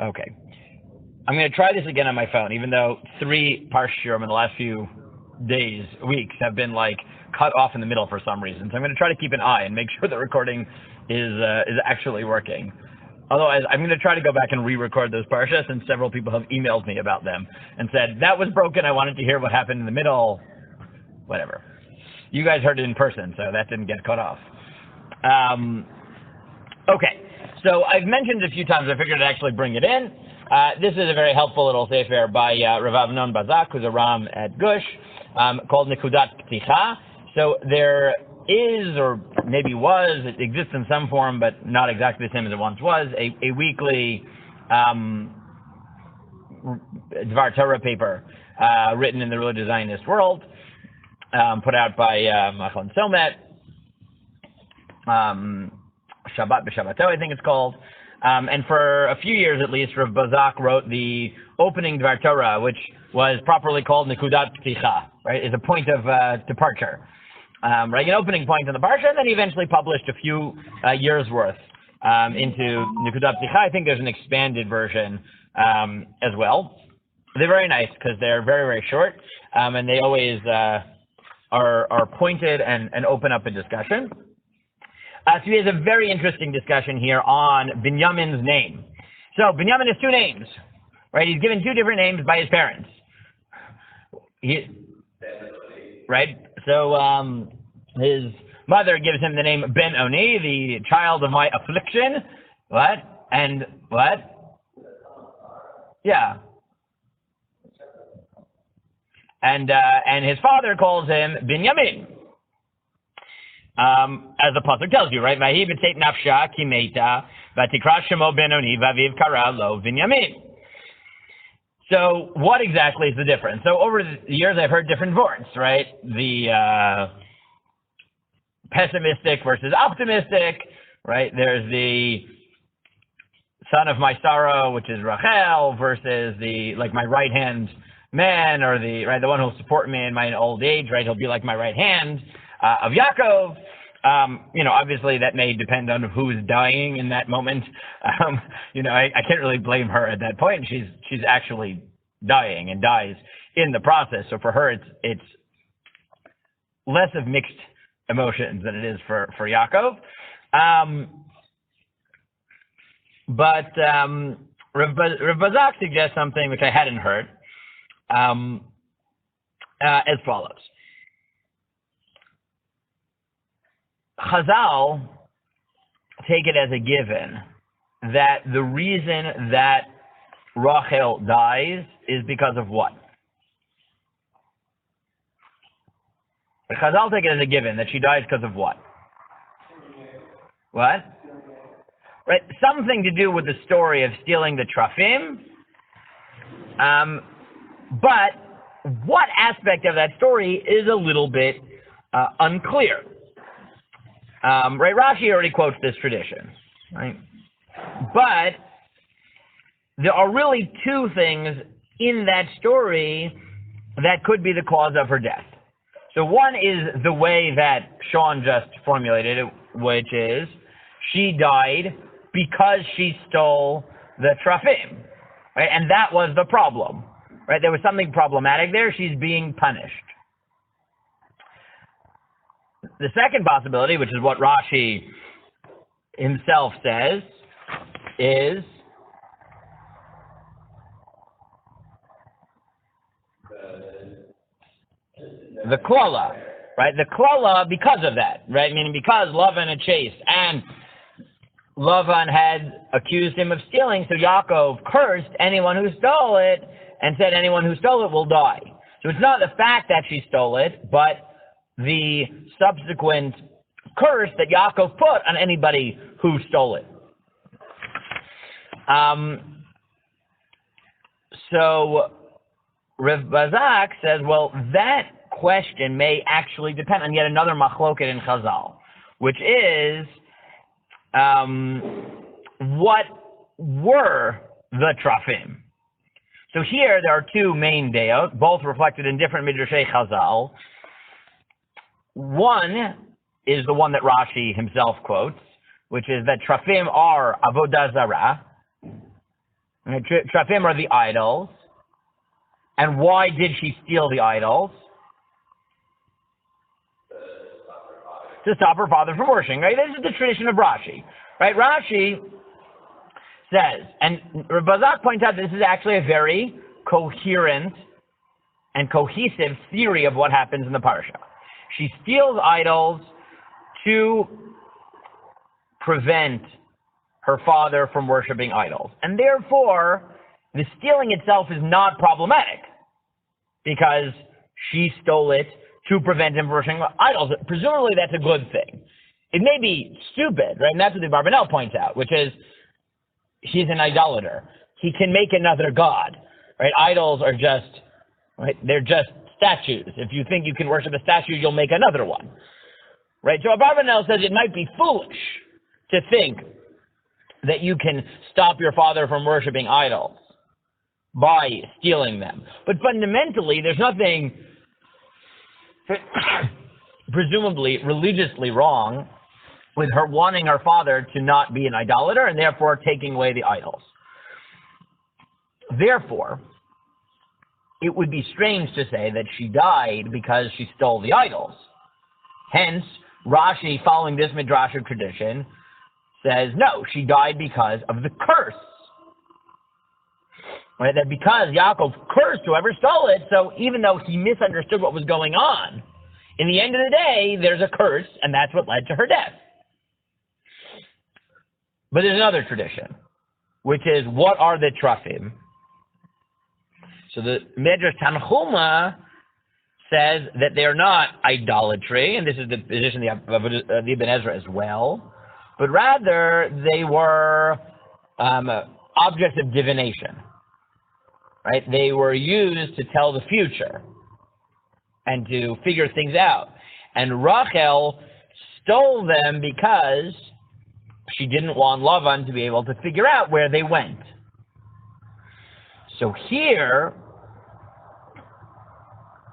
Okay. I'm going to try this again on my phone, even though 3 parshirim in the last few days, weeks, have been like cut off in the middle for some reason. So I'm going to try to keep an eye and make sure the recording is actually working. Otherwise, I'm going to try to go back and re-record those parshas, and several people have emailed me about them and said, that was broken, I wanted to hear what happened in the middle, whatever. You guys heard it in person, so that didn't get cut off. Okay, so I've mentioned it a few times, I figured I'd actually bring it in. This is a very helpful little sefer by Rav Avnon Bazak, who's a Ram at Gush, called Nekudat Pticha. So there is, or maybe was, it exists in some form, but not exactly the same as it once was, a weekly Dvar Torah paper written in the religious Zionist world, put out by Machon Somet, Shabbat B'Shabbato, I think it's called. And for a few years at least, Rav Bazak wrote the opening Dvar Torah, which was properly called Nekudat Pticha, right? Is a point of departure, right? An opening point in the parsha, and then he eventually published a few years worth into Nekudat Pticha. I think there's an expanded version as well. They're very nice because they're very, very short, and they always are pointed and open up a discussion. So he has a very interesting discussion here on Binyamin's name. So Binyamin has 2 names, right? He's given 2 different names by his parents. Right? So his mother gives him the name Ben Oni, the child of my affliction. What? And what? Yeah. And his father calls him Binyamin. As the pasuk tells you, right? Vahi b'teit nafsha ki meita v'tikra shemo Ben Oni v'aviv kara lo Binyamin. So what exactly is the difference? So over the years, I've heard different vorts, right? The pessimistic versus optimistic, right? There's the son of my sorrow, which is Rachel, versus the, like, my right-hand man, or the one who'll support me in my old age, right? He'll be like my right hand of Yaakov. Obviously that may depend on who's dying in that moment. I can't really blame her at that point. She's actually dying and dies in the process. So for her, it's less of mixed emotions than it is for Yaakov. But Rav Bazak suggests something which I hadn't heard, as follows. Chazal take it as a given that the reason that Rachel dies is because of what? Chazal take it as a given that she dies because of what? What? Right, something to do with the story of stealing the trafim. But what aspect of that story is a little bit unclear. Right, Rashi already quotes this tradition, right? But there are really 2 things in that story that could be the cause of her death. So one is the way that Sean just formulated it, which is she died because she stole the trafim, right? And that was the problem, right? There was something problematic there. She's being punished. The second possibility, which is what Rashi himself says, is the klola, right? The klola because of that, right? Meaning because Lavan had chased, and Lavan had accused him of stealing, so Yaakov cursed anyone who stole it and said anyone who stole it will die. So it's not the fact that she stole it, but the subsequent curse that Yaakov put on anybody who stole it. So Rav Bazak says, well, that question may actually depend on yet another machloket in Chazal, which is what were the trafim? So here there are 2 main deot, both reflected in different midrashei Chazal. One is the one that Rashi himself quotes, which is that trafim are avodah zarah, Right? Trafim are the idols. And why did she steal the idols? To stop her father from worshiping, right? This is the tradition of Rashi, right? Rashi says, and Bazak points out that this is actually a very coherent and cohesive theory of what happens in the parsha. She steals idols to prevent her father from worshiping idols. And therefore, the stealing itself is not problematic because she stole it to prevent him from worshiping idols. Presumably, that's a good thing. It may be stupid, right? And that's what the Barbanel points out, which is he's an idolater. He can make another god, right? Idols are just, right? They're just statues. If you think you can worship a statue, you'll make another one, right? So Barbanel says it might be foolish to think that you can stop your father from worshiping idols by stealing them. But fundamentally, there's nothing presumably religiously wrong with her wanting her father to not be an idolater and therefore taking away the idols. Therefore, it would be strange to say that she died because she stole the idols. Hence, Rashi, following this Midrashic tradition, says, no, she died because of the curse. Right? That because Yaakov cursed whoever stole it, so even though he misunderstood what was going on, in the end of the day, there's a curse, and that's what led to her death. But there's another tradition, which is, what are the Trafim? So the Midrash Tanchuma says that they're not idolatry, and this is the position of the Ibn Ezra as well, but rather they were objects of divination, right? They were used to tell the future and to figure things out. And Rachel stole them because she didn't want Lavan to be able to figure out where they went. So here,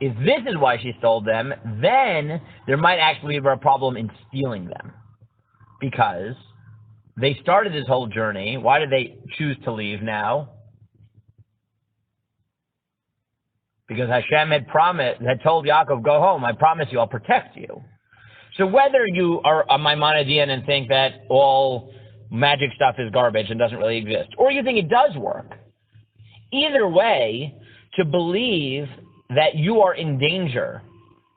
if this is why she stole them, then there might actually be a problem in stealing them. Because they started this whole journey. Why did they choose to leave now? Because Hashem had told Yaakov, go home, I promise you, I'll protect you. So whether you are a Maimonidean and think that all magic stuff is garbage and doesn't really exist, or you think it does work, either way, to believe that you are in danger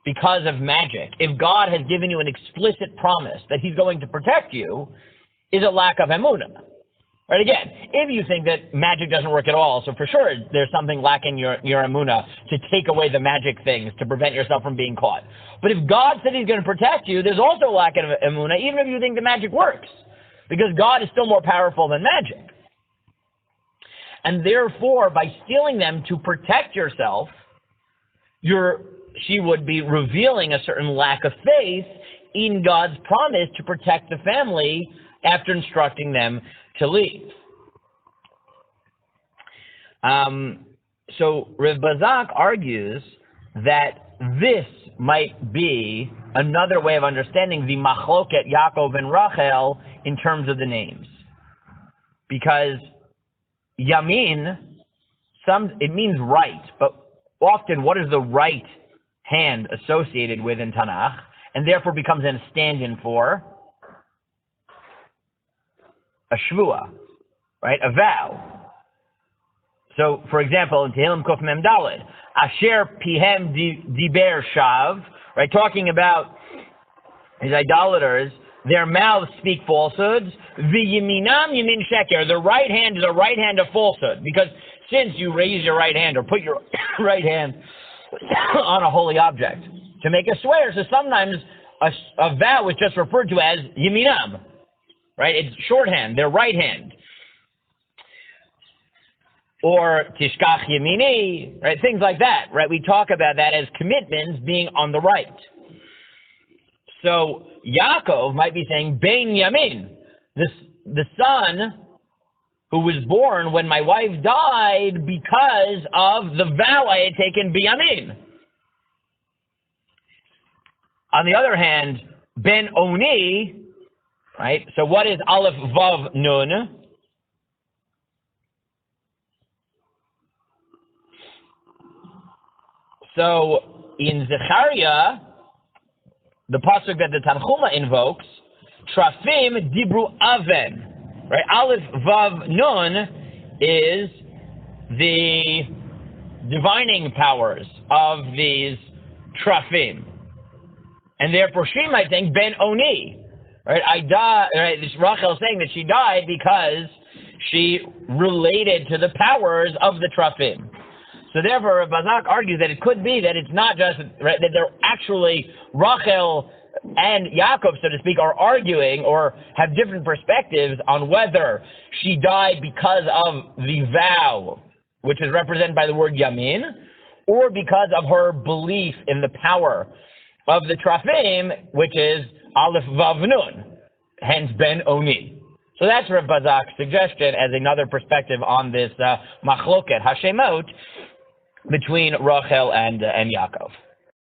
because of magic, if God has given you an explicit promise that he's going to protect you, is a lack of emunah. Right? Again, if you think that magic doesn't work at all, so for sure there's something lacking your emunah to take away the magic things to prevent yourself from being caught. But if God said he's going to protect you, there's also a lack of emunah, even if you think the magic works, because God is still more powerful than magic. And therefore, by stealing them to protect yourself, she would be revealing a certain lack of faith in God's promise to protect the family after instructing them to leave. So Rav Bazak argues that this might be another way of understanding the machloket Yaakov and Rachel in terms of the names. Because Yamin, it means right, but often what is the right hand associated with in Tanakh, and therefore becomes a stand-in for a shvua, right? A vow. So, for example, in Tehillim Kuf Mem Daled, Asher Pihem Diber Shav, right? Talking about his idolaters, their mouths speak falsehoods. V'yiminam yamin sheker. The right hand is a right hand of falsehood, because since you raise your right hand or put your right hand on a holy object to make a swear, so sometimes a vow is just referred to as yaminam, right? It's shorthand, their right hand. Or tishkach yamini, right? Things like that, right? We talk about that as commitments being on the right. So Yaakov might be saying, Ben Yamin, the son who was born when my wife died because of the vow I had taken, Binyamin. On the other hand, Ben Oni, right? So what is Aleph Vav Nun? So in Zechariah, the pasuk that the Tanchuma invokes, Trafim Dibru Aven, right? Aleph Vav Nun is the divining powers of these Trafim. And therefore she might think Ben Oni, right? Right? This Rachel is saying that she died because she related to the powers of the Trafim. So therefore, Bazak argues that it could be that it's not just, right, that they're actually, Rachel and Yaakov, so to speak, are arguing or have different perspectives on whether she died because of the vow, which is represented by the word Yamin, or because of her belief in the power of the Trafim, which is Aleph Vav Nun, hence Ben Oni. So that's Rav Bazak's suggestion as another perspective on this machloket Hashemot between Rachel and Yaakov.